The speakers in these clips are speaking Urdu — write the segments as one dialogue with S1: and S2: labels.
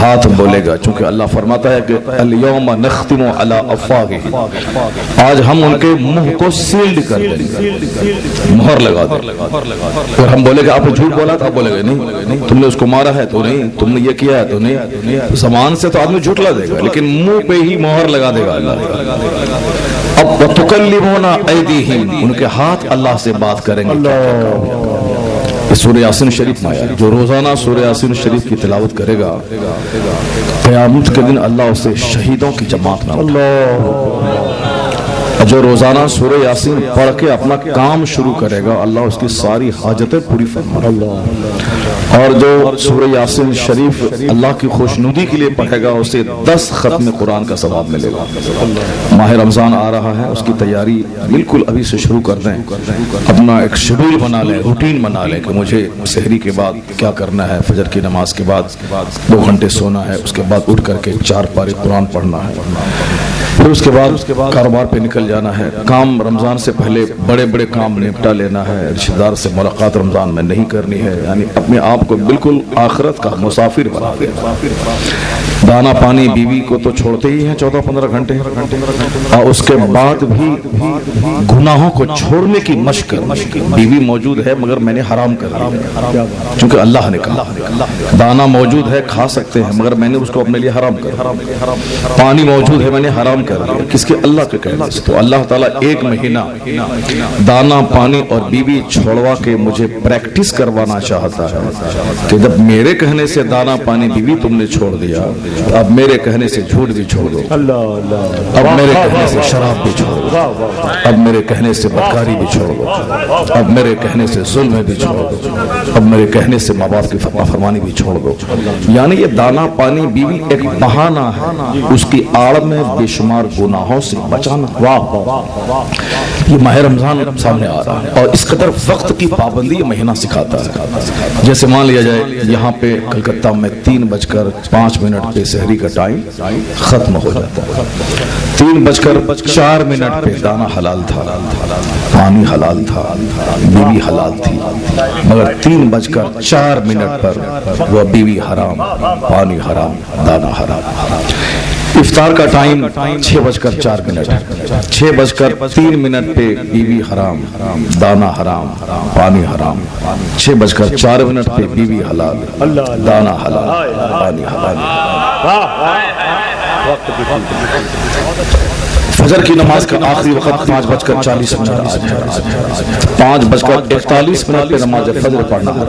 S1: ہاتھ بولے گا، چونکہ اللہ فرماتا ہے کہ الیوم نختم علی افواہہم، آج ہم ان کے منہ کو سیلڈ کر دیں گے، مہر لگا دیں گے۔ اور ہم بولے گا آپ نے جھوٹ بولا تھا، بولے گا نہیں تم نے اس کو مارا ہے تو نہیں، تم نے یہ کیا ہے تو نہیں۔ زبان سے تو آدمی جھوٹلا دے گا لیکن منہ پہ ہی مہر لگا دے گا اللہ۔ اب وَتُكَلِّمُونَ أَيْدِيهِمْ، ان کے ہاتھ اللہ سے بات کریں گے۔ سورہ یاسین شریف میں آیا، جو روزانہ سورہ یاسین شریف کی تلاوت کرے گا قیامت کے دن اللہ اسے شہیدوں کی جماعت میں جو روزانہ سورہ یاسین پڑھ کے اپنا کام شروع کرے گا اللہ اس کی ساری حاجتیں پوری فرمائے گا۔ اور جو سورہ یاسین شریف اللہ کی خوشنودی کے لیے پڑھے گا اسے 10 ختم قرآن کا ثواب ملے گا۔ ماہ رمضان آ رہا ہے، اس کی تیاری بالکل ابھی سے شروع کر دیں، اپنا ایک شیڈول بنا لیں، روٹین بنا لیں کہ مجھے سحری کے بعد کیا کرنا ہے، فجر کی نماز کے بعد 2 گھنٹے سونا ہے، اس کے بعد اٹھ کر کے 4 پارے قرآن پڑھنا ہے، پھر اس کے بعد کاروبار پہ نکل جانا ہے۔ کام رمضان سے پہلے بڑے بڑے کام نپٹا لینا ہے، رشتہ دار سے ملاقات رمضان میں نہیں کرنی ہے، یعنی اپنے آپ کو بالکل آخرت کا مسافر بنا دینا۔ دانا پانی بیوی کو تو چھوڑتے ہی ہیں 14-15 گھنٹے، اور اس کے بعد بھی گناہوں کو چھوڑنے کی مشق کرنا۔ بیوی موجود ہے مگر میں نے حرام کر دیا، چونکہ اللہ نے کہا۔ دانا موجود ہے کھا سکتے ہیں مگر میں نے اس کو اپنے لیے حرام کر دیا۔ پانی موجود ہے میں نے حرام کر دیا، کس کے؟ اللہ کے کہنے سے۔ تو اللہ تعالیٰ 1 مہینہ دانا پانی اور بیوی چھوڑوا کے مجھے پریکٹس کروانا چاہتا ہے کہ جب میرے کہنے سے دانا پانی بیوی تم نے چھوڑ دیا، اب میرے کہنے سے جھوٹ بھی چھوڑ دو، اب میرے کہنے سے شراب بھی چھوڑ دو، اب میرے کہنے سے بدکاری بھی چھوڑ دو، اب میرے کہنے سے ظلم بھی چھوڑ دو، اب میرے کہنے سے ماں باپ کی فرمانی بھی چھوڑ دو۔ یعنی یہ دانا پانی بیوی ایک بہانہ ہے اس کی آڑ میں بے شمار گناہوں سے بچانا۔ یہ ماہ رمضان سامنے آ رہا ہے اور اس قدر وقت کی پابندی یہ مہینہ سکھاتا ہے۔ جیسے مان لیا جائے یہاں پہ کلکتہ میں 3:05 پہ سحری کا ٹائم ختم ہو جاتا ہے، 3:04 پہ دانا حلال تھا، پانی حلال تھا، بیوی حلال تھی، مگر 3:04 پر وہ بیوی حرام، پانی حرام، دانا حرام۔ افطار کا ٹائم 6:04، 6:03 پہ بیوی حرام، دانا حرام، پانی حرام، 6:04 پہ بیوی حلال، دانا حلال، پانی حلال۔ فجر کی نماز کا آخری وقت 5:40 آج ہے، 5:41 پہ نماز فجر پڑھنا ہے،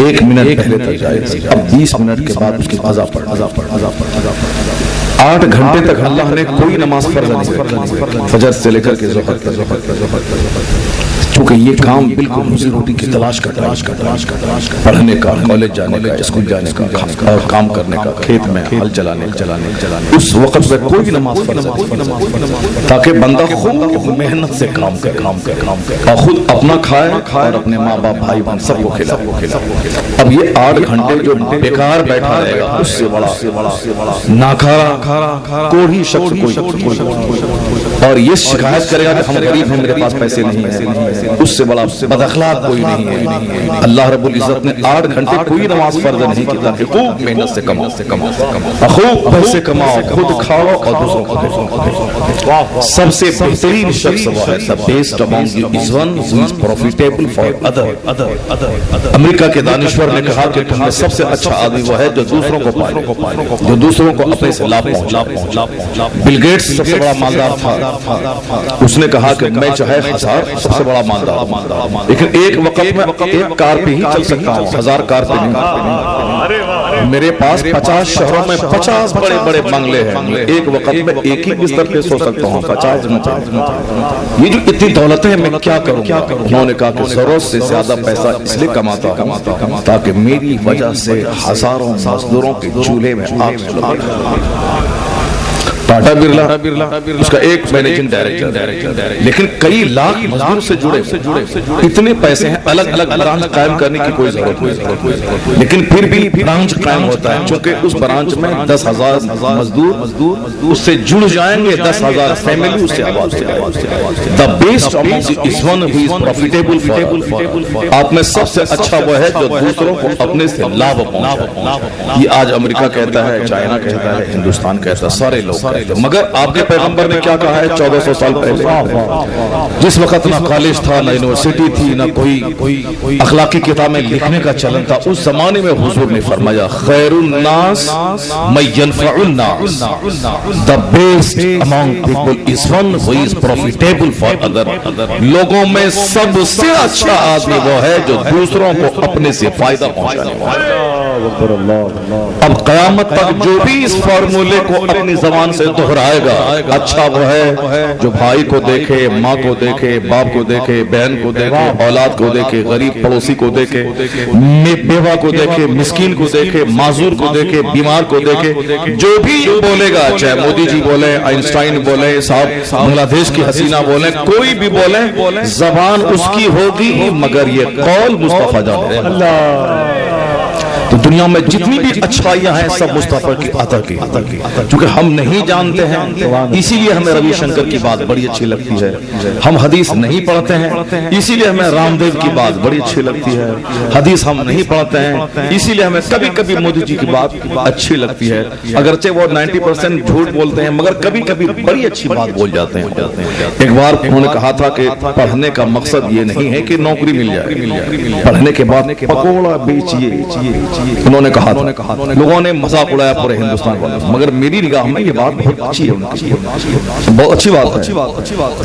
S1: 1 منٹ پہلے تک جائے، اب 20 منٹ کے بعد اس کی قضا پڑھنا۔ 8 گھنٹے تک اللہ نے کوئی نماز فرض نہیں رکھی، فجر سے لے کر کے ظہر تک، چونکہ یہ کام بالکل روزی روٹی کی تلاش کا پڑھنے کا، کالج جانے کا، اسکول جانے کا اور کام کرنے کا، کھیت میں ہل چلانے اس وقت میں کوئی نماز فرض نہیں، تاکہ بندہ خود محنت سے کام کرے اور خود اپنا کھائے اور اپنے ماں باپ بھائی بہن سب کو کھلائے۔ اب یہ 8 گھنٹے جو بیکار بیٹھا رہے گا اس سے بڑا ناکارا کوئی شخص کوئی اور یہ شکایت کرے گا کہ ہم غریب ہیں، میرے پاس پیسے نہیں ہیں، اس سے بڑا بد اخلاق کوئی نہیں ہے۔ اللہ رب العزت نے 8 گھنٹے کوئی نماز فرض نہیں کی تاکہ خوب محنت سے کماؤ، خوب پیسے کماؤ، خود کھاؤ اور دوسروں کو دو۔ سب سے بہترین شخص وہ ہے the best among you is one who is profitable for other۔ امریکہ کے دانشور نے کہا کہ تم میں سب سے اچھا آدمی وہ ہے جو دوسروں کو پائے، جو دوسروں کو اپنے سے لابھ پہنچائے۔ بل گیٹس سب سے بڑا مالدار تھا، اس نے کہا کہ میں چاہے 1000 سب سے بڑا مالدار، لیکن ایک وقت میں ایک کار پہ ہی چل سکتا ہوں، 1000 کار پہ نہیں۔ میرے پاس 50 شہروں میں 50 بڑے بڑے بنگلے ہیں، ایک وقت میں ایک ہی بستر پہ سو سکتا ہوں، 50 میں۔ یہ جو اتنی دولت ہے میں کیا کروں؟ انہوں نے کہا کہ ضرورت سے زیادہ پیسہ اس لیے کماتا ہوں تاکہ میری وجہ سے ہزاروں مزدوروں کے چولہے میں آگ لگے۔ ٹاٹا برلا اس کا ایک مینیجنگ ڈائریکٹر، لیکن کئی لاکھ مزدور سے جڑے، اتنے پیسے ہیں، الگ الگ برانچ قائم کرنے کی کوئی ضرورت نہیں، لیکن پھر بھی برانچ قائم ہوتا ہے، چونکہ اس برانچ میں 10,000 مزدور اس سے جڑ جائیں گے، 10,000 فیملی اس سے آباد ہو جائے گی۔ The best among is one who is profitable for all۔ آپ میں سب سے اچھا وہ ہے جو دوسروں کو اپنے سے لابھ پہنچائے۔ یہ آج امریکہ کہتا ہے، چائنا کہتا ہے، ہندوستان کہتا ہے، سارے لوگ کہتے ہیں، مگر آپ کے پیغمبر نے کیا کہا ہے 1400 سال پہلے؟ جس وقت نہ کالج تھا، نہ یونیورسٹی تھی، نہ کوئی اخلاقی کتابیں لکھنے کا چلن تھا، اس زمانے میں حضور نے فرمایا خیر الناس من ينفع الناس، the best among people is one who is profitable for other۔ لوگوں میں سب سے اچھا آدمی وہ ہے جو دوسروں کو اپنے سے فائدہ پہنچانے والا ہے۔ اب قیامت تک جو بھی اس فارمولے کو اپنی زبان سے دہرائے گا، اچھا وہ ہے جو بھائی کو دیکھے، ماں کو دیکھے، باپ کو دیکھے، بہن کو دیکھے، اولاد کو دیکھے، غریب پڑوسی کو دیکھے، بیوہ کو دیکھے، مسکین کو دیکھے، معذور کو دیکھے، بیمار کو دیکھے، جو بھی بولے گا، چاہے مودی جی بولے، آئنسٹائن بولے، صاحب بنگلہ دیش کی حسینہ بولے، کوئی بھی بولے، زبان اس کی ہوگی مگر یہ قول مصطفیٰ جان ہے۔ تو دنیا میں جتنی بھی اچھائیاں ہیں سب مصطفیٰ کی عطا کی، چونکہ ہم نہیں جانتے ہیں، اسی لیے ہمیں روی شنکر کی بات بڑی اچھی لگتی ہے، ہم حدیث نہیں پڑھتے ہیں اسی لیے ہمیں رام دیو کی بات بڑی اچھی لگتی ہے، حدیث ہم نہیں پڑھتے ہیں اسی لیے ہمیں کبھی کبھی مودی جی کی بات اچھی لگتی ہے، اگرچہ وہ 90% جھوٹ بولتے ہیں مگر کبھی کبھی بڑی اچھی بات بول جاتے ہیں۔ ایک بار انہوں نے کہا تھا کہ پڑھنے کا مقصد یہ نہیں ہے کہ نوکری مل جائے، پڑھنے کے بعد پکوڑا بیچیے، انہوں نے کہا تھا، لوگوں نے مذاق اڑایا پورے ہندوستان کو، مگر میری نگاہ میں یہ بات بہت اچھی ہے، بہت اچھی بات ہے،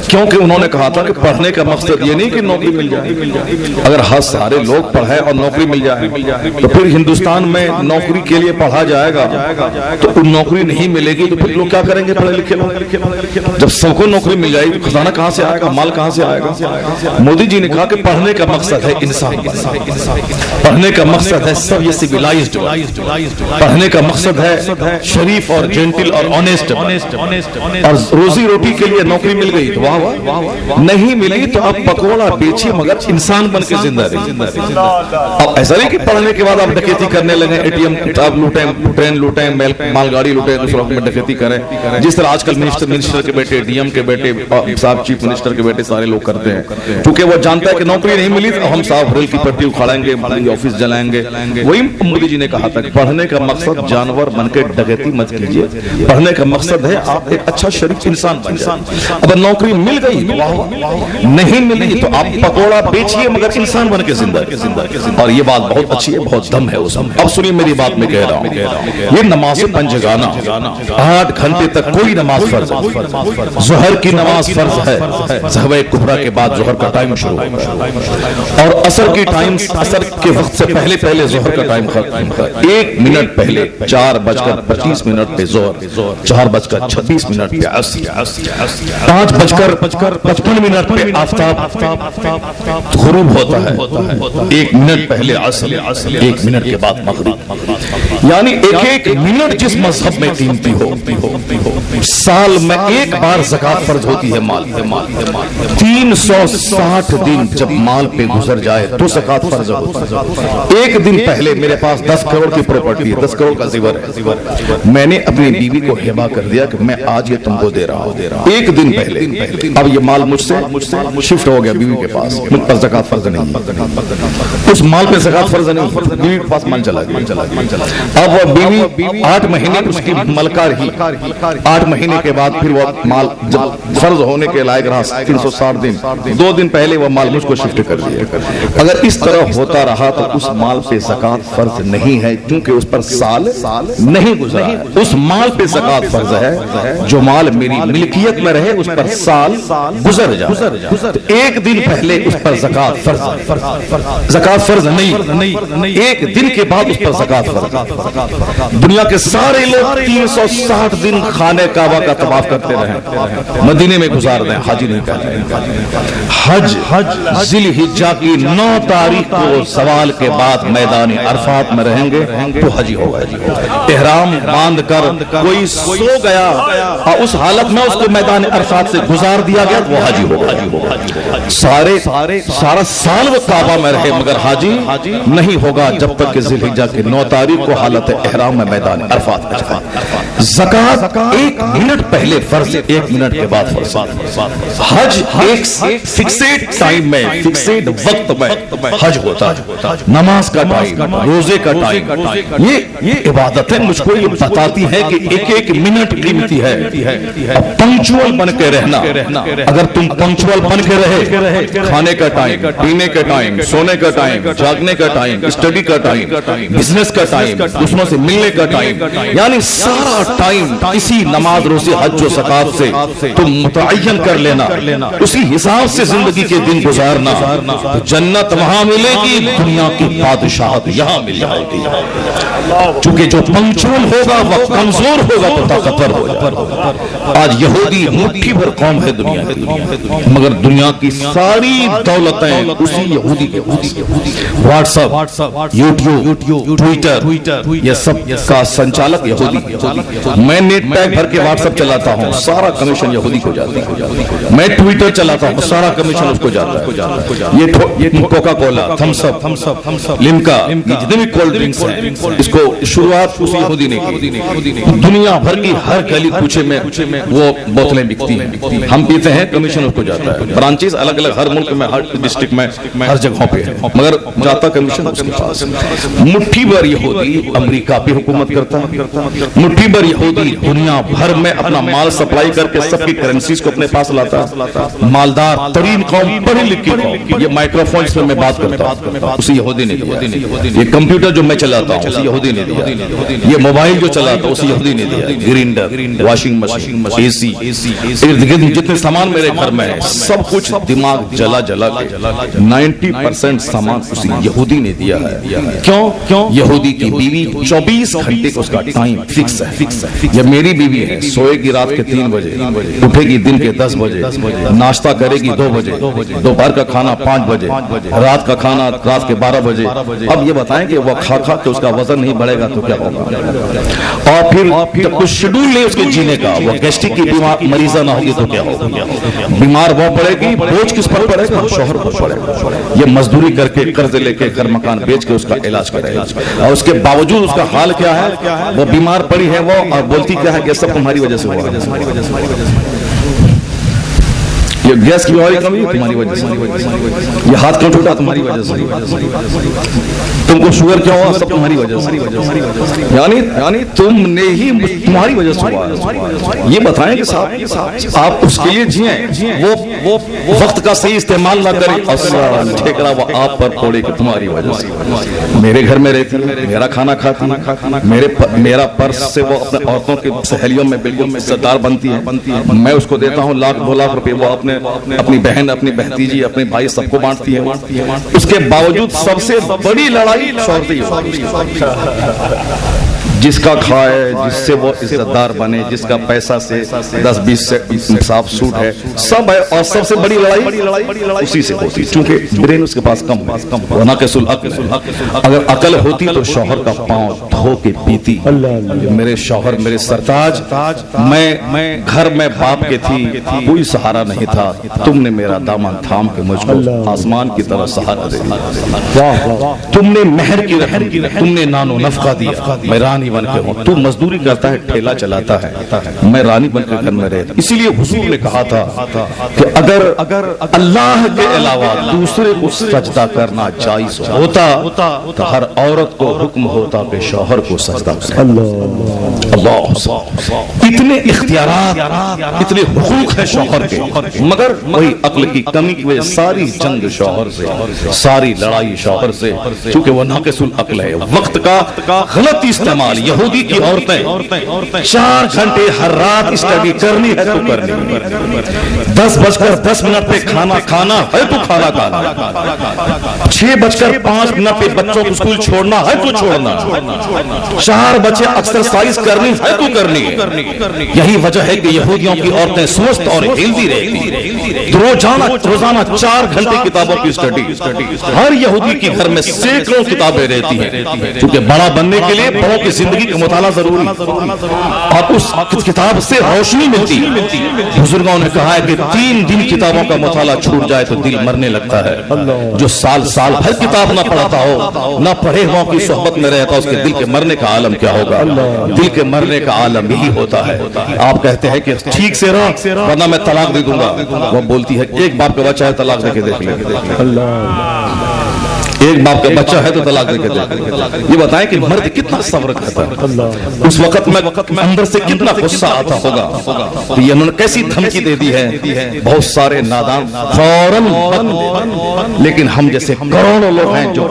S1: کیونکہ انہوں نے کہا تھا کہ پڑھنے کا مقصد یہ نہیں کہ نوکری مل جائے، اگر ہر سارے لوگ پڑھیں اور نوکری مل جائے تو پھر ہندوستان میں نوکری کے لیے پڑھا جائے گا تو نوکری نہیں ملے گی تو پھر لوگ کیا کریں گے پڑھے لکھے لوگ؟ جب سب کو نوکری مل جائے گی خزانہ کہاں سے آئے گا، مال کہاں سے آئے گا؟ مودی جی نے کہا کہ پڑھنے کا مقصد ہے انسان بننا، پڑھنے کا مقصد ہے سب یہ سویلائزڈ، پڑھنے کا مقصد ہے شریف اور جینٹل اور آنیسٹ، اور روزی روٹی کے لیے نوکری مل گئی تو واہ واہ، نہیں ملی تو آپ پکوڑا بیچیے مگر انسان بن کے زندہ رہیے۔ اب ایسا نہیں کہ پڑھنے کے بعد آپ ڈکیتی کرنے لگیں، اے ٹی ایم آپ لوٹیں، ٹرین لوٹیں، مال گاڑی لوٹیں، دوسروں میں ڈکیتی کریں، جس طرح آج کل منسٹر کے بیٹے، ڈی ایم کے بیٹے، صاحب چیف منسٹر کے بیٹے سارے لوگ کرتے ہیں، کیونکہ وہ جانتا ہے کہ نوکری نہیں ملی تو ہم صاحب ریل کی پٹری اکھاڑیں گے، آفس جلائیں گے۔ وہی مودی جی نے کہا تھا پڑھنے کا مقصد جانور بن کے ڈکیتی مت کیجیے، پڑھنے کا مقصد ہے آپ ایک اچھا شریف انسان بن جائیں۔ اگر نوکری مل گئی نہیں ملی تو آپ پکوڑا بیچیے مگر انسان بن کے زندہ، اور یہ بات بہت اچھی ہے، بہت دم ہے اس میں۔ اب سنیے میری بات میں کہہ رہا ہوں، یہ نماز پنجگانہ 8 گھنٹے تک کوئی نماز فرض ہے، ظہر کی نماز فرض ہے، ظہر کبریٰ کے بعد ظہر کا ٹائم شروع ہے، اور عصر کی ٹائم، عصر کے وقت سے پہلے ظہر کا ٹائم ختم ہے، 1 منٹ پہلے 4:25 پہ ظہر، 4:26 پہ عصر، 5:55 پہ آفتاب غروب ہوتا ہے، 1 منٹ پہلے عصر، 1 منٹ کے بعد مغرب، یعنی ایک منٹ جس مذہب میں قیمتی ہو۔ سال میں ایک بار زکوٰۃ فرض ہوتی ہے مال پہ، 360 دن جب مال پہ گزر جائے تو زکوٰۃ فرض ہوتی ہے۔ ایک دن پہلے میرے پاس 10 کروڑ کی پراپرٹی ہے، 10 کروڑ کا زیور ہے، میں نے اپنی بیوی کو ہبہ کر دیا کہ میں آج یہ تم کو دے رہا ہوں، ایک دن پہلے، اب یہ مال مجھ سے شفٹ ہو گیا بیوی کے پاس، مجھ پر زکوٰۃ فرض نہیں ہے، اس مال پہ زکوٰۃ فرض نہیں، بیوی کے پاس مال چلا گیا، اب وہ بیوی 8 مہینے اس کی ملکہ رہی، 8 مہینے کے بعد پھر وہ مال جب فرض ہونے کے لائق رہا 360 دن، 2 دن پہلے وہ مال مجھ کو شفٹ کر دیا۔ اگر اس طرح ہوتا رہا تو اس مال پہ زکوٰۃ فرض نہیں ہے، کیونکہ اس پر سال نہیں گزرا ہے، اس مال پہ زکوٰۃ فرض ہے جو مال میری ملکیت میں رہے اس پر سال گزر جائے، تو ایک دن پہلے اس پر زکوٰۃ فرض نہیں، ایک دن کے بعد اس پر زکوٰۃ فرض۔ دنیا کے سارے لوگ 360 دن خانہ کعبہ کا طواف کرتے رہے، مدینے میں گزار دیں، حاجی نہیں کہتے ہیں۔ حج ذی الحجہ کی 9 تاریخ کو زوال کے بعد میدان عرفہ عرفات میں رہیں گے تو حجی ہوگا. احرام باندھ کر کوئی سو گیا اور اس حالت میں اس کو میدان عرفات سے گزار دیا گیا تو وہ حجی ہوگا. سارا سال وہ کعبہ میں رہے مگر حاجی نہیں ہوگا جب تک کہ ذی الحجہ کی 9 تاریخ کو حالت احرام میں میدان عرفات میں جائے. زکوٰۃ 1 منٹ پہلے فرض، 1 منٹ کے بعد فرض. حج ایک فکسڈ ٹائم میں، فکسڈ وقت میں حج ہوتا ہے. نماز کا ٹائم، روزے کا ٹائم، یہ عبادتیں مجھ کو یہ بتاتی ہے کہ ایک ایک منٹ قیمتی ہے. پنکچوئل بن کے رہنا. اگر تم پنکچوئل بن کے رہے، کھانے کا ٹائم، پینے کا ٹائم، سونے کا ٹائم، جاگنے کا ٹائم، اسٹڈی کا ٹائم، بزنس کا ٹائم، دوسروں سے ملنے کا ٹائم، یعنی سارا ٹائم اسی نماز، روزے، حج و زکوٰۃ سے تم متعین کر لینا، اسی حساب سے زندگی کے دن گزارنا. جنت وہاں ملے گی، دنیا کی بادشاہت یہاں مل جائے گی. چونکہ جو پنکچوئل ہوگا وہ کمزور ہوگا تو طاقتور ہو جائے گا. آج یہودی مٹھی بھر قوم ہے دنیا کی، مگر دنیا کی ساری دولتیں اسی یہودی کے. واٹس ایپ، یوٹیوب، ٹویٹر، یہ سب کا سنچالک یہودی. میں نیٹ پیک بھر کے واٹس ایپ چلاتا ہوں، سارا کمیشن یہودی کو جاتا ہے. میں ٹویٹر چلاتا ہوں، سارا کمیشن اس کو جاتا ہے. یہ کوکا کولا، تھمس اپ، لمکا، جتنے بھی کولڈ ڈرنکس ہیں، اس کو شروعات اسی یہودی نے کی. دنیا بھر کی ہر گلی کوچے میں وہ بوتلیں بکتی ہیں، ہم پیتے ہیں، کمیشن اس کو جاتا ہے. برانچیز الگ الگ ہر ملک میں، ہر ڈسٹرکٹ میں، ہر جگہوں پہ ہے، مگر جاتا کمیشن اس کے پاس. مٹھی بھر یہودی امریکہ بھی حکومت کرتا ہے. مٹھی بھر یہودی دنیا بھر میں اپنا مال سپلائی کر کے سب کی کرنسیز کو اپنے پاس لاتا ہے. مالدار ترین قوم، پڑھی لکھی قوم. یہ مائکرو فونز میں بات کرتا ہوں، اسی یہودی نے دیا. یہ کمپیوٹر جو میں چلاتا ہوں اسی یہودی نے دیا. یہ موبائل جو چلاتا ہوں اسی یہودی نے دیا. گرینڈر، واشنگ مشین، اے سی، ارد گرد جتنے سامان میرے گھر میں ہے سب کچھ دماغ جلا کے 90% سامان اسی یہودی نے دیا ہے. کیوں؟ یہودی کی بیوی 24 گھنٹے کو اس کا ٹائم فکس ہے. یہ میری بیوی ہے، سوئے گی رات کے 3 بجے، اٹھے گی دن کے 10 بجے، ناشتہ کرے گی 2 بجے، دوپہر کا کھانا 5 بجے، رات کا کھانا رات کے 12 بجے. اب یہ بتائیں کہ وہ کھا کے اس کا وزن نہیں بڑھے گا تو کیا ہوگا؟ اور پھر جب کچھ شیڈول نہیں اس کے جینے کا، وہ گیسٹرک کی مریضہ نہ ہوگی تو کیا ہوگا؟ بیمار وہ پڑے گی، بوجھ کس پر پڑے گا؟ شوہر پر پڑے گا. یہ مزدوری کر کے، قرض لے کے، گھر مکان بیچ کے اس کا علاج کرے گا، اور اس کے باوجود اس کا حال کیا ہے؟ وہ بیمار پڑی ہے وہ، اور بولتی کیا ہے کہ سب تمہاری وجہ سے ہوا ہے. یہ گیس کی بیماری کم ہوئی تمہاری وجہ سے، یہ ہاتھ کیوں ٹوٹا تمہاری وجہ سے، تم کو شوگر کیا ہوا سب تمہاری وجہ سے. یعنی تم نے ہی تمہاری وجہ سے ہوا. یہ بتائیں کہ صاحب آپ اس کے لیے جیئیں، وہ وقت کا صحیح استعمال نہ کریں اور ٹھیکرا وہ آپ پر پڑے کہ تمہاری وجہ سے. میرے گھر میں رہتی ہے، میرا کھانا کھاتی ہے، میرا پرس سے وہ اپنے عورتوں کے سہیلیوں میں بالکل عزت دار بنتی ہے. میں اس کو دیتا ہوں 1,00,000 2 لاکھ روپے، وہ اپنی بہن، اپنی بھتیجی، اپنے بھائی سب کو بانٹتی ہے. اس کے باوجود سب سے بڑی لڑائی شوہر سے ہوتی ہے. جس کا کھائے، جس سے وہ عزت دار بنے، جس کا پیسہ سے 10-20 سے انصاف سوٹ ہے، سب ہے. اور سب سے بڑی لڑائی اسی سے ہوتی ہے، چونکہ برین اس کے پاس کم ہے، ناقص العقل ہے. اگر عقل ہوتی تو شوہر کا پاؤں دھو کے پیتی. میرے شوہر، میرے سرتاج، میں گھر میں باپ کے تھی، کوئی سہارا نہیں تھا، تم نے میرا دامن تھام کے مجھ کو آسمان کی طرح سہارا دے دیا. تم نے مہر کی رحم، تم نے نانو نفقہ دیا. میں رانی بن کے ہوں، تو مزدوری کرتا ہے، ٹھیلا چلاتا ہے، میں رانی بن کے گھر میں رہتا. اسی لیے حضور نے کہا تھا کہ اگر اللہ کے علاوہ دوسرے کو سجدہ کرنا جائز ہوتا تو ہر عورت کو حکم ہوتا کہ شوہر کو سجدہ کرے. اللہ، اتنے اختیارات، اتنے حقوق ہیں شوہر کے، مگر وہی عقل کی کمی کی وجہ ساری جنگ شوہر سے، ساری لڑائی شوہر سے، چونکہ وہ ناقص العقل ہے. وقت کا غلط استعمال استعمال. یہودی کی عورتیں 4 گھنٹے ہر رات اسٹڈی کرنی ہے تو کرنی ہے. 10:10 پہ کھانا کھانا ہے تو کھانا کھانا. 6:05 پہ بچوں کو اسکول چھوڑنا ہے تو چھوڑنا. 4 بجے ایکسرسائز کرنی ہے تو کرنی ہے. یہی وجہ ہے کہ یہودیوں کی عورتیں سوست اور ہیلدی رہتی ہیں. روزانہ 4 گھنٹے کتابوں کی اسٹڈی. ہر یہودی کے گھر میں سینکڑوں کتابیں رہتی ہیں کیونکہ بڑا بننے کے لیے بڑوں کی زندگی کا مطالعہ ضروری اور اس کتاب سے روشنی ملتی ہے. بزرگوں نے کہا ہے کہ 3 دن کتابوں کا مطالعہ چھوٹ جائے تو دل مرنے لگتا ہے. جو سال بھر کتاب نہ پڑھتا ہو, نہ پڑھے ہوں کی صحبت میں رہتا, اس کے دل کے مرنے کا عالم کیا ہوگا. دل کے مرنے کا عالم یہی ہوتا ہے. آپ کہتے ہیں کہ ٹھیک سے رہ ورنہ میں طلاق دے دوں گا. وہ بولتی ہے ایک باپ کا بچہ ہے طلاق دے کے دیکھ لے. ایک باپ کا بچہ ہے تو طلاق دے کے دیکھ. یہ بتائیں کہ مرد کتنا صبر کرتا ہے, اس وقت میں اندر سے کتنا غصہ آتا ہوگا. تو یہ انہوں نے کیسی دھمکی دے دی ہے. بہت سارے نادان فوراً, لیکن ہم جیسے کروڑوں لوگ ہیں جو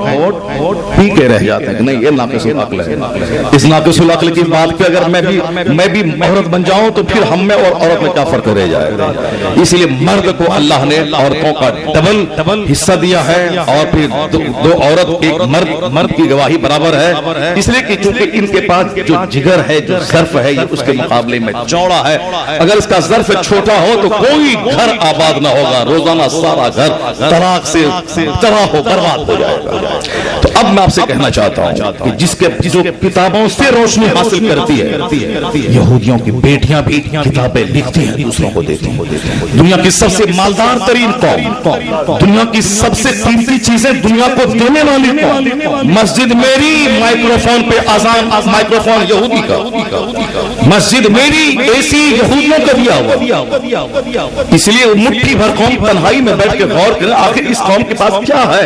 S1: پی کے رہ جاتے ہیں کہ نہیں یہ ناقص العقل ہے. اس ناقص العقل کی بات پہ اگر میں بھی عورت بن جاؤں تو پھر ہم میں اور عورت میں کیا فرق رہ جائے گا. اس لیے مرد کو اللہ نے عورتوں کا ڈبل حصہ دیا ہے اور پھر 2 عورت ایک مرد کی گواہی برابر ہے. اس لیے کہ چونکہ ان کے پاس جو جگر ہے, جو ظرف ہے, یہ اس کے مقابلے میں چوڑا ہے. اگر اس کا ظرف چھوٹا ہو تو کوئی گھر آباد نہ ہوگا. روزانہ سارا گھر طلاق سے تباہ ہو برباد ہو جائے گا. تو اب میں آپ سے کہنا چاہتا ہوں کہ جو کتابوں سے روشنی حاصل کرتی ہے, یہودیوں کی بیٹیاں بھی کتابیں لکھتی ہیں, دوسروں کو دیتی ہیں. دنیا کی سب سے مالدار ترین قوم, دنیا کی سب سے قیمتی چیزیں دنیا کو دینے والی قوم. مسجد میری, مائکروفون پہ اذان, مائکروفون یہودی کا. مسجد میری, اے سی یہودیوں کا دیا ہوا. اس لیے مٹھی بھر قوم تنہائی میں بیٹھ کے غور کریں آخر اس قوم کے پاس کیا ہے.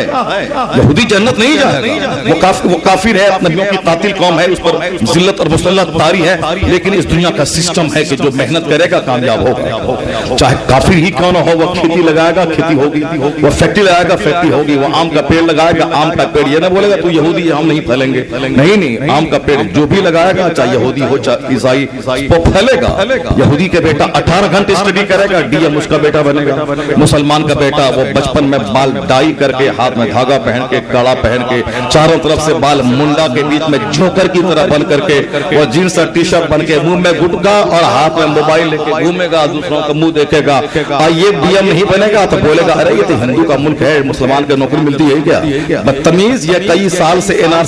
S1: یہودی جنت نہیں جائے گا, وہ کافر ہے, نبیوں کی قاتل قوم ہے, اس پر ذلت اور مسلط طاری ہے. لیکن اس دنیا کا سسٹم ہے کہ جو محنت کرے گا کامیاب ہوگا. چاہے کافر ہی کیوں نہ ہو, وہ کھیتی لگائے گا کھیتی ہوگی, وہ فیکٹری لگائے گا فیکٹری ہوگی, وہ آم کا پیڑ لگائے گا آم کا پیڑ. یہ نہ بولے گا تو یہودی ہم نہیں پھیلیں گے. نہیں, آم کا پیڑ جو بھی لگائے گا چاہے یہودی ہو چاہے عیسائی وہ پھیلے گا. یہودی کا بیٹا 18 گھنٹے اسٹڈی کرے گا, ڈی ایم اس کا بیٹا بنے گا. مسلمان کا بیٹا وہ بچپن میں بال ڈائی کر کے, ہاتھ میں دھاگا پہن کے, کڑا پہن کے, چاروں طرف سے بال منڈا کے بیچ میں جوکر کی طرح بن کر کے, وہ جینس اور ٹی شرٹ بن کے, منہ میں گٹکا اور ہاتھ میں موبائل لے کے گھومے گا, دوسروں کا منہ دیکھے گا. یہ ڈی ایم نہیں بنے گا تو بولے گا ارے یہ تو ہندو کا ملک ہے, مسلمان کو نوکری ملتی ہے کیا. بدتمیز. یہ کئی سال سے این آر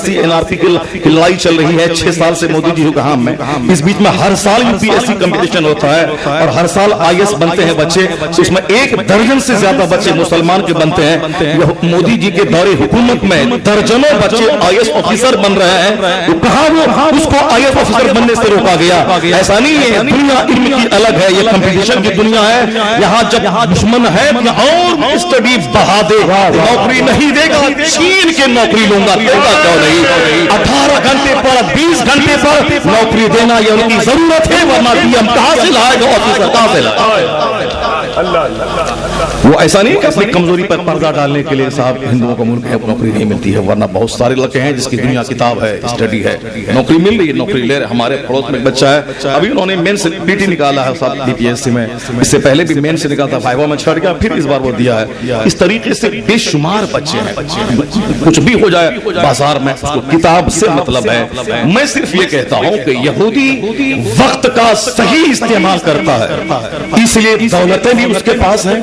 S1: سی کی لڑائی چل رہی ہے. 6 سال سے مودی جی کہاں میں, اس بیچ میں ہر سال UPSC کمپٹیشن ہوتا ہے اور ہر سال IAS بنتے ہیں بچے. اس میں 1 درجن سے زیادہ بچے مسلمان کے بنتے ہیں. مودی جی کے دور حکومت میں درجنوں بچے IAS آفیسر بن رہے ہیں. کہاں وہ اس کو IAS آفیسر بننے سے روکا گیا. ایسا نہیں ہے, دنیا علم کی الگ ہے, یہ کمپٹیشن کی دنیا ہے. یہاں جب دشمن ہے اور اسٹڈی بڑھا دے, نوکری نہیں دے گا, چین کے نوکری لوں گا, دے گا کیوں نہیں. 18 گھنٹے پر 20 گھنٹے پر نوکری دینا یہ ان کی ضرورت ہے, ورنہ ڈی ایم کہاں سے لائے گا, آفیسر کہاں سے لائے. وہ ایسا نہیں کہ اپنی کمزوری پر پردہ ڈالنے کے لیے صاحب ہندوؤں کا ملک ہے نوکری نہیں ملتی ہے, ورنہ بہت سارے لڑکے ہیں جس کی دنیا کتاب ہے, اسٹڈی ہے, نوکری مل رہی ہے, نوکری لے رہے. ہمارے پڑوس میں بچہ ہے, ابھی انہوں نے مین سے PT نکالا ہے صاحب DPSC میں, اس سے پہلے بھی مین سے نکالا تھا, فائیو میں چھڑ گیا, پھر اس بار وہ دیا ہے. اس طریقے سے بے شمار بچے ہیں, کچھ بھی ہو جائے بازار میں اس کو کتاب سے مطلب ہے. میں صرف یہ کہتا ہوں کہ یہودی وقت کا صحیح استعمال کرتا ہے, اس لیے دولتیں بھی اس کے پاس ہیں,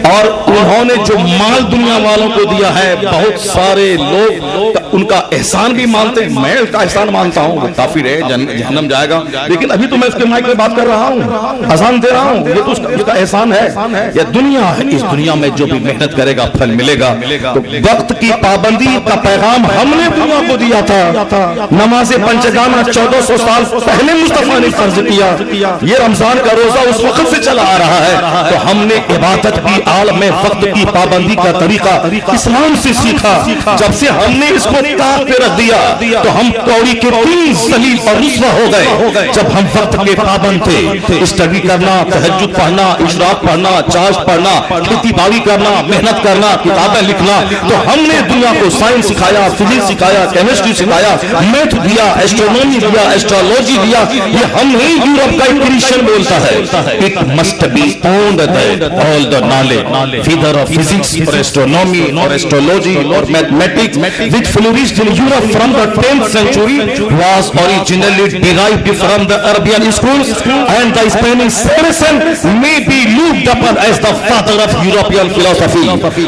S1: اور انہوں نے جو مال دنیا والوں کو دیا ہے, بہت سارے لوگ ان کا احسان بھی مانتے ہیں. میں اس کا احسان مانتا ہوں, وہ کافر ہے جہنم جائے گا, لیکن ابھی تو میں اس کے مائک میں بات کر رہا ہوں, اذان دے رہا ہوں, یہ تو اس کا احسان ہے. یہ دنیا ہے, اس دنیا میں جو بھی محنت کرے گا پھل ملے گا. تو وقت کی پابندی کا پیغام ہم نے دنیا کو دیا تھا. نماز پنچگانہ 1400 سال پہلے مصطفیٰ نے فرض کیا. یہ رمضان کا روزہ اس وقت سے چلا آ رہا ہے, تو ہم نے عبادت کی آڑ میں وقت کی پابندی کا طریقہ اسلام سے سیکھا. جب سے ہم نے اس کو طاق پہ رکھ دیا تو ہم کوڑی کے تین ذلیل اور رسوا ہو گئے. جب ہم وقت کے پابند تھے، اسٹڈی کرنا، تہجد پڑھنا، اشراق پڑھنا، چارج پڑھنا، کھیتی باڑی کرنا، محنت کرنا، کتابیں لکھنا، تو ہم نے دنیا کو سائنس سکھایا، فزکس سکھایا، کیمسٹری سکھایا، میتھ دیا، ایسٹرونومی دیا، ایسٹرولوجی دیا. یہ ہم نہیں، یورپ کا ایک کرسچن بولتا ہے it must be owned that all the knowledge whether of physics or astronomy or astrology or mathematics which flourished in Europe from the 10th century was originally derived from the Arabian schools, and the Spanish Saracen may be looked upon as the father of European philosophy.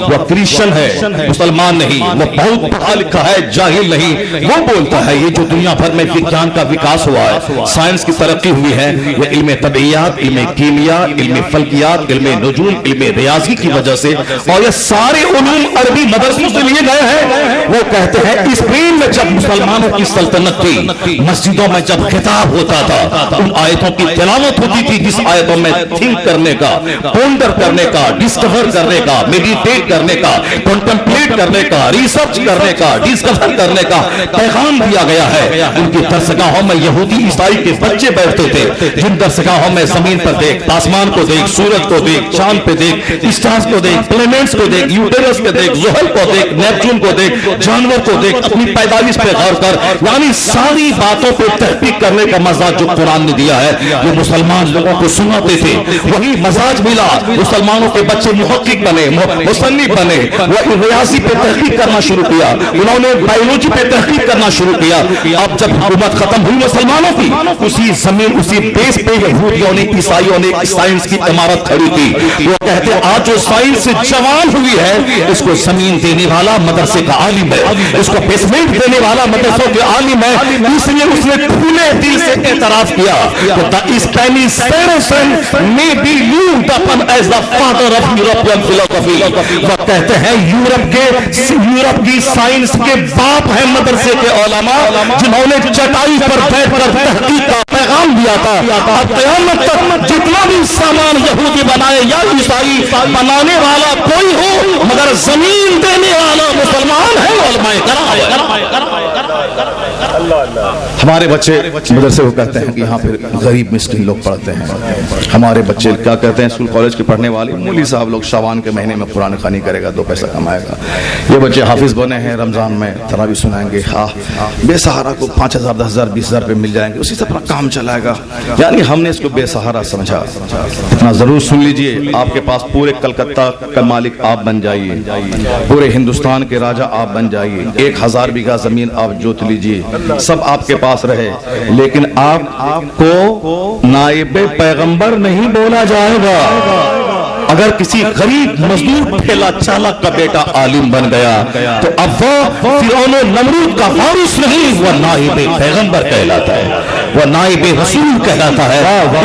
S1: وہ کرسچن ہے، مسلمان نہیں. وہ بہت پڑھا لکھا ہے، جاہل نہیں. وہ بولتا ہے یہ جو دنیا بھر میں وگیان کا وکاس ہوا ہے، سائنس کی ترقی ہوئی ہے، یہ علم طبیعیات، علم کیمیا، علم فلکیات، علم نجوم، علم ریاضی کی وجہ سے، اور یہ سارے علوم عربی مدرسوں سے لیے گئے ہیں. وہ کہتے ہیں اسپین میں جب مسلمانوں کی سلطنت تھی، مسجدوں میں جب خطاب ہوتا تھا، ان آیتوں کی تلاوت ہوتی تھی جس آیتوں میں تھنک کرنے کا، پونڈر کرنے کا، ڈسکور کرنے کا، میڈیٹیٹ کرنے کا، کنٹمپلیٹ کرنے کا، ریسرچ کرنے کا، ڈسکور کرنے کا پیغام دیا گیا ہے. ان کی درسگاہوں میں یہودی عیسائی کے بچے بیٹھتے تھے، جن درسگاہوں میں زمین پر دیکھ، آسمان کو دیکھ، سورج کو دیکھ، چاند پہ دیکھ، اسٹارز کو دیکھ، پلینٹس کو دیکھ، یوٹیرس پہ دیکھ، زحل کو دیکھ، نیپچون کو دیکھ، جانور کو دیکھ، اپنی پیدائش پہ غور کر. یعنی ساری باتوں پہ تحقیق کرنے کا مزاج جو قرآن نے دیا ہے، یہ مسلمان لوگوں کو سناتے تھے. وہی مزاج ملا، مسلمانوں کے بچے محقق بنے، مصنف بنے. وہ ریاضی پہ تحقیق کرنا شروع کیا، انہوں نے بایولوجی پہ تحقیق کرنا شروع کیا. اب جب حکومت ختم ہوئی مسلمانوں کی، اسی زمین، اسی بیس پہ یہودیوں نے، عیسائیوں نے سائنس کی عمارت کھڑی کی. وہ کہتے آج جو سائنس جوان ہوئی ہے، اس کو زمین دینے والا مدرسے کا عالم ہے، اس کو بیسمنٹ دینے والا مدرسوں کے عالم ہے. اس لیے اس نے کھلے دل سے اعتراف کیا کہ the Spanish Saracen may be looked upon as the father of European philosophy. وہ کہتے ہیں یورپ کی سائنس کے باپ ہیں مدرسے کے علماء، جنہوں نے چٹائی پر بیٹھ کر تحقیق کا پیغام دیا تھا. اور قیامت تک جتنا بھی سامان یہودی بنائے یا عیسائی بنانے والا کوئی ہو، مگر زمین دینے والا مسلمان ہے، علماء کرام. ہمارے بچے مدرسے کو کہتے ہیں کہ یہاں پھر غریب مسکین لوگ پڑھتے ہیں. ہمارے بچے کیا کہتے ہیں، اسکول کالج کے پڑھنے والے مولی صاحب لوگ شعبان کے مہینے میں قرآن خوانی کرے گا، 2 پیسہ کمائے گا. یہ بچے حافظ بنے ہیں، رمضان میں تراویح سنائیں گے، بے سہارا کو 5,000 10,000 20,000 روپے مل جائیں گے، اسی سے اپنا کام چلائے گا. یعنی ہم نے اس کو بے سہارا سمجھا. اتنا ضرور سن لیجئے، آپ کے پاس پورے کلکتہ کا مالک آپ بن جائیے، پورے ہندوستان کے راجہ آپ بن جائیے، 1000 بیگھہ زمین آپ جوت لیجئے، سب آپ کے پاس رہے، لیکن آپ کو نائب پیغمبر نہیں بولا جائے گا. اگر کسی غریب مزدور ٹھیلا چالک کا بیٹا عالم بن گیا تو اب وہ فرعون و نمرود کا وارث نہیں، وہ نائب پیغمبر کہلاتا ہے، وہ نائب رسول کہلاتا ہے.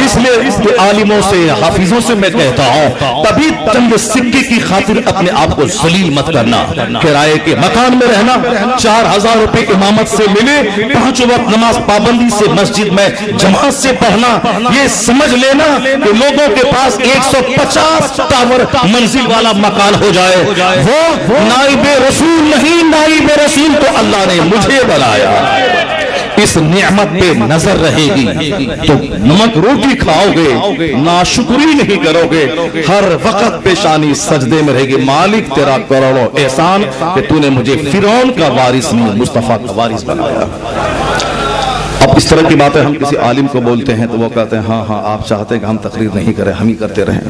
S1: اس لیے عالموں سے، حافظوں سے میں کہتا ہوں، کبھی چند سکے کی خاطر اپنے آپ کو ذلیل مت کرنا. کرائے کے مکان میں رہنا، 4,000 روپے امامت سے ملے، 5 وقت نماز پابندی سے مسجد میں جماعت سے پڑھنا، یہ سمجھ لینا کہ لوگوں کے پاس 150 ٹاور منزل والا مکان ہو جائے، وہ نائب رسول نہیں. نائب رسول تو اللہ نے مجھے بنایا. اس نعمت پہ نظر رہے گی تو نمک روٹی کھاؤ گے، ناشکری نہیں کرو گے، ہر وقت پیشانی سجدے میں رہے گی. مالک تیرا کروڑوں احسان کہ تو نے مجھے فرعون کا وارث نہیں، مصطفیٰ کا وارث بنایا. اب اس طرح کی باتیں ہم کسی عالم کو بولتے ہیں تو وہ کہتے ہیں ہاں آپ چاہتے ہیں کہ ہم تقریر نہیں کریں، ہم ہی کرتے رہیں.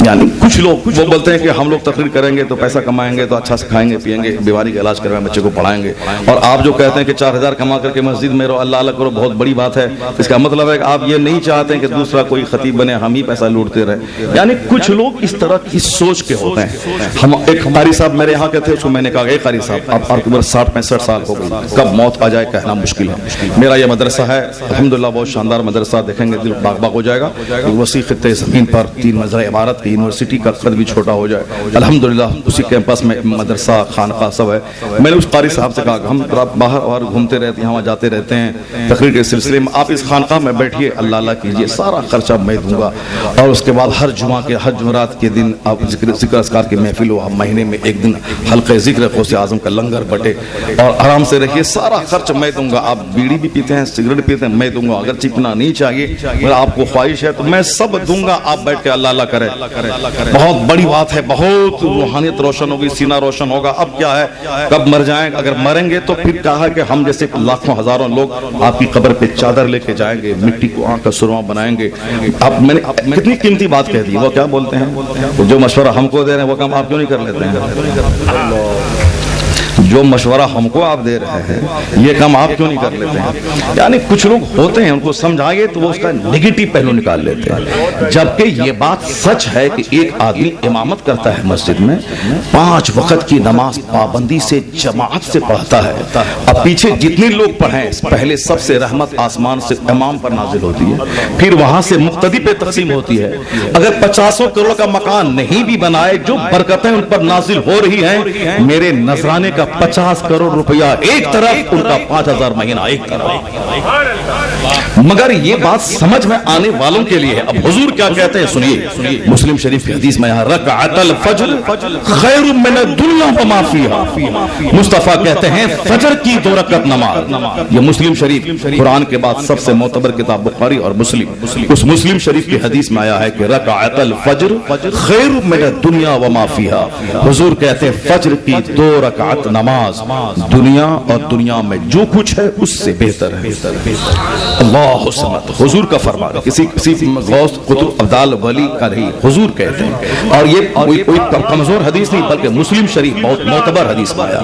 S1: یعنی کچھ لوگ وہ بولتے ہیں کہ ہم لوگ تقریر کریں گے تو پیسہ کمائیں گے، تو اچھا سے کھائیں گے پیئیں گے، بیماری کا علاج کروائیں، بچے کو پڑھائیں گے. اور آپ جو کہتے ہیں کہ 4,000 کما کر کے مسجد میں رہو، اللہ اللہ کرو، بہت بڑی بات ہے. اس کا مطلب ہے کہ آپ یہ نہیں چاہتے کہ دوسرا کوئی خطیب بنے، ہم ہی پیسہ لوٹتے رہے. یعنی کچھ لوگ اس طرح کی سوچ کے ہوتے ہیں. ہم ایک قاری صاحب میرے یہاں کے تھے، اس کو میں نے کہا کہ قاری صاحب آپ کی عمر 60-65 سال ہو گئی، کب موت آ جائے کہنا مشکل ہے. میرا یہ مدرسہ ہے، الحمدللہ بہت شاندار مدرسہ، دیکھیں گے دل باغ باغ ہو جائے گا. وسیع خطے زمین پر 3 منزلہ عمارت کی یونیورسٹی کا قد بھی چھوٹا ہو جائے. الحمدللہ اسی کیمپس میں مدرسہ خانقاہ سب ہے. میں نے اس قاری صاحب سے کہا کہ ہم باہر اور گھومتے رہتے ہیں, وہاں جاتے رہتے ہیں تقریر کے سلسلے میں, آپ اس خانقاہ میں بیٹھیے, اللہ اللہ کیجیے, سارا خرچہ میں دوں گا, اور اس کے بعد ہر جمعرات کے دن آپ ذکر اذکار کی محفل ہو, مہینے میں ایک دن حلقہ ذکر غوث اعظم کا لنگر بٹے, اور آرام سے رکھیے, سارا خرچ میں دوں گا. آپ بیڑی بھی پیتے ہیں, سگریٹ پیتے ہیں, میں دوں گا. اگر چکنا نہیں چاہیے, اگر آپ کو خواہش ہے تو میں سب دوں گا, آپ بیٹھ کے اللہ اللہ کرے. بہت بڑی بات ہے, بہت روحانیت روشن ہوگی, سینہ روشن ہوگا. اب کیا ہے, کب مر جائیں, اگر مریں گے تو پھر کہا کہ ہم جیسے لاکھوں ہزاروں لوگ آپ کی قبر پہ چادر لے کے جائیں گے, مٹی کو آنکھ کا سرما بنائیں گے. اب میں نے کتنی قیمتی بات کہہ دی. وہ کیا بولتے ہیں, جو مشورہ ہم کو دے رہے ہیں وہ کام آپ کیوں نہیں کر لیتے ہیں؟ جو مشورہ ہم کو آپ دے رہے ہیں یہ کام آپ کیوں نہیں کر لیتے ہیں؟ یعنی کچھ لوگ ہوتے ہیں, ان کو سمجھائیے تو وہ اس کا نگیٹو پہلو نکال لیتے ہیں, جبکہ یہ بات سچ ہے کہ ایک آدمی امامت کرتا ہے مسجد میں, 5 وقت کی نماز پابندی سے جماعت سے پڑھتا ہے. اب پیچھے جتنے لوگ پڑھیں, پہلے سب سے رحمت آسمان سے امام پر نازل ہوتی ہے, پھر وہاں سے مقتدی پہ تقسیم ہوتی ہے. اگر 50 کروڑ کا مکان نہیں بھی بنائے, جو برکتیں ان پر نازل ہو رہی ہیں, میرے نذرانے کا 50 کروڑ روپیہ ایک طرف, ان کا 5000 مہینہ ایک طرف. مگر یہ بات سمجھ میں آنے والوں کے لیے ہے. اب حضور کیا کہتے ہیں سنیے, مسلم شریف کی حدیث میں یہاں رکعت الفجر خیر من الدنیا وما فیہا, مصطفیٰ کہتے ہیں فجر کی 2 رکعت نماز. یہ مسلم شریف قرآن کے بعد سب سے معتبر کتاب بخاری اور مسلم, اس مسلم شریف کی حدیث میں آیا ہے کہ رکعت الفجر خیر من الدنیا وما فیہا. حضور کہتے ہیں فجر کی 2 رکعت نماز دنیا اور دنیا میں جو کچھ ہے اس سے بہتر ہے. اللہ سمت, حضور کا فرمان, کسی غوث قطب ابدال ولی کا نہیں, حضور کہتے ہیں. اور یہ کوئی کمزور حدیث نہیں بلکہ مسلم شریف بہت معتبر حدیث میں آیا.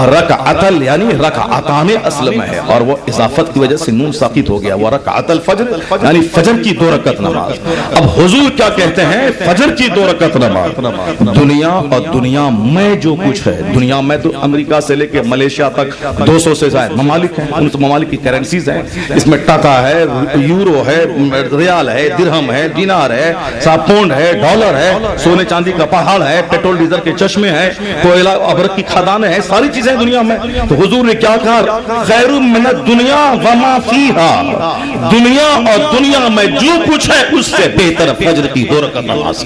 S1: اور رکعتل یعنی رکعتان اصل میں ہے, اور وہ اضافت کی وجہ سے نون ساقط ہو گیا. وہ رکعت الفجر یعنی فجر کی 2 رکعت نماز. اب حضور کیا کہتے ہیں, فجر کی 2 رکعت نماز دنیا اور دنیا میں جو کچھ ہے. دنیا میں تو امریکہ سے لے کے ملیشیا تک 200 سے زائد ممالک ہیں, ان ممالک کی کرنسیز ہیں, اس میں ٹکا ہے, یورو ہے, ریال ہے, درہم ہے, دینار ہے, پاؤنڈ ہے, ڈالر ہے, سونے چاندی کا پہاڑ ہے, پیٹرول ڈیزل کے چشمے ہیں, کوئلہ ابرق کی کھدانیں ہیں, ساری چیزیں دنیا میں. تو حضور نے کیا کہا, خیر من الدنیا وما فیہا, دنیا اور دنیا میں جو کچھ ہے اس سے بہتر فجر کی 2 رکعت نماز.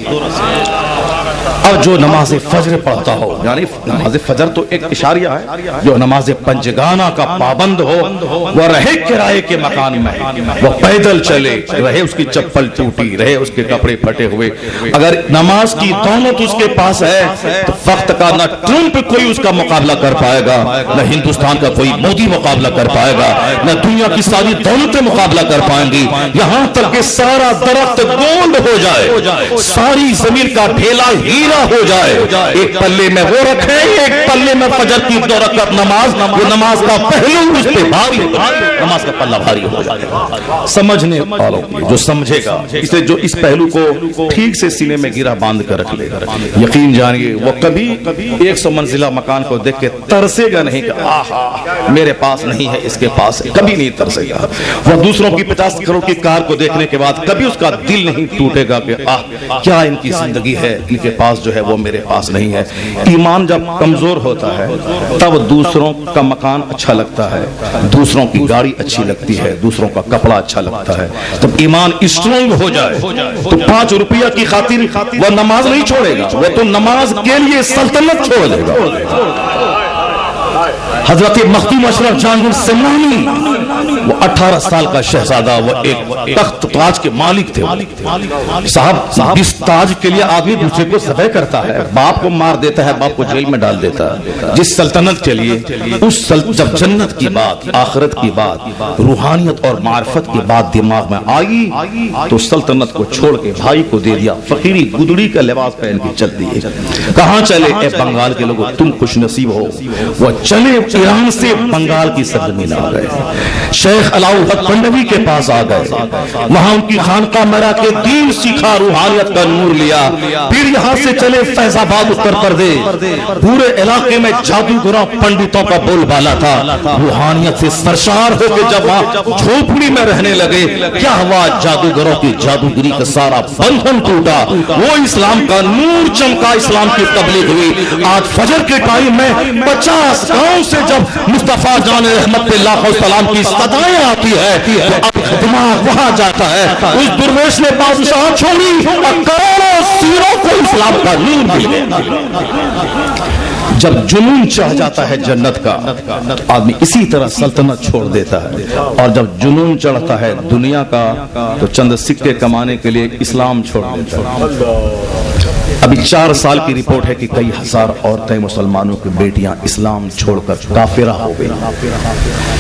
S1: اور جو نماز فجر پڑھتا ہو, یعنی نماز فجر تو ایک اشاریہ ہے, جو نماز پنجگانہ کا پابند ہو, وہ رہے کرائے کے مکان میں, وہ پیدل چلے, رہے اس کی چپل ٹوٹی, رہے اس کے کپڑے پھٹے ہوئے, اگر نماز کی دولت اس کے پاس ہے تو وقت کا نہ ٹرمپ کوئی اس کا مقابلہ کر پائے گا, نہ ہندوستان کا کوئی مودی مقابلہ کر پائے گا, نہ دنیا کی ساری دولتیں مقابلہ کر پائیں گی. یہاں تک کہ سارا درخت گولڈ ہو جائے, ساری زمین کا ڈھیلا ہیرا ہو جائے, ایک پلے میں وہ رکھے, ایک پلے میں فجر کی 2 رکعت نماز, وہ نماز کا پہلو اس پہ بھاری, نماز کا پلہ بھاری ہو جائے. سمجھنے والوں جو سمجھے گا, اسے جو اس پہلو کو ٹھیک سے سینے میں گرا باندھ کر رکھ لے گا, یقین جانیے وہ کبھی 100 منزلہ مکان کو دیکھ کے ترسے گا نہیں کہ آہا میرے پاس نہیں ہے, اس کے پاس ہے, کبھی نہیں ترسے گا. وہ دوسروں کی 50 کروڑ کی کار کو دیکھنے کے بعد کبھی اس کا دل نہیں ٹوٹے گا کہ آہ کیا ان کی زندگی ہے, ان کے پاس جو ہے وہ میرے پاس نہیں ہے. ایمان جب کمزور ہوتا ہے تب دوسروں کا مکان اچھا لگتا ہے, دوسروں کی گاڑی اچھی لگتی ہے, دوسروں کا کپڑا اچھا لگتا ہے. جب ایمان اسٹرانگ ہو جائے تو 5 روپیہ کی خاطر وہ نماز نہیں چھوڑے گا, وہ تو نماز کے لیے سلطنت چھوڑ دے گا. حضرت مخدوم اشرف جہانگیر سمنانی, وہ 18 سال کا شہزادہ, وہ ایک تخت تاج کے مالک تھے. صاحب اس تاج کے لیے آدمی دوسرے کو ذبح کرتا ہے, باپ کو مار دیتا ہے, باپ کو جیل میں ڈال دیتا ہے, جس سلطنت کے لیے. جب جنت کی بات, آخرت کی بات, روحانیت اور معرفت کی بات دماغ میں آئی تو سلطنت کو چھوڑ کے بھائی کو دے دیا, فقیری گدڑی کا لباس پہن کے چل دیے. کہاں چلے, اے بنگال کے لوگوں تم خوش نصیب ہو. وہ چلے ایران سے بنگال کی سرزمین آ گئے. شیخ علاؤالحق بندوی کے پاس آ گئے، وہاں ان کی خانقاہ مرا کے دین سیکھا، روحانیت کا نور لیا، پھر یہاں سے چلے فیض آباد اتر پردیش، پورے علاقے میں جادوگروں پنڈتوں کا بول بالا تھا، روحانیت سے سرشار ہو کے جب وہاں جھوپڑی میں رہنے لگے، کیا ہوا؟ جادوگروں کی جادوگری کا سارا بندھن ٹوٹا، وہ اسلام کا نور چمکا، اسلام کی تبلیغ ہوئی۔ آج فجر کے ٹائم میں 50 گاؤں سے جب مصطفیٰ جان رحمت اللہ علیہ السلام کی صدائیں آتی ہے تو اب دماغ وہاں جاتا ہے، اس درویش نے بادشاہ چھوڑی اور کروڑوں سیروں کو اسلام کا نور مل گیا۔ جب جنون چڑھ جاتا ہے جنت کا، آدمی اسی طرح سلطنت چھوڑ دیتا ہے، اور جب جنون چڑھتا ہے دنیا کا تو چند سکے کمانے کے لیے اسلام چھوڑ دیتا ہے۔ ابھی 4 سال کی رپورٹ ہے کہ کئی ہزار عورتیں مسلمانوں کی بیٹیاں اسلام چھوڑ کر کافرہ ہو گئی۔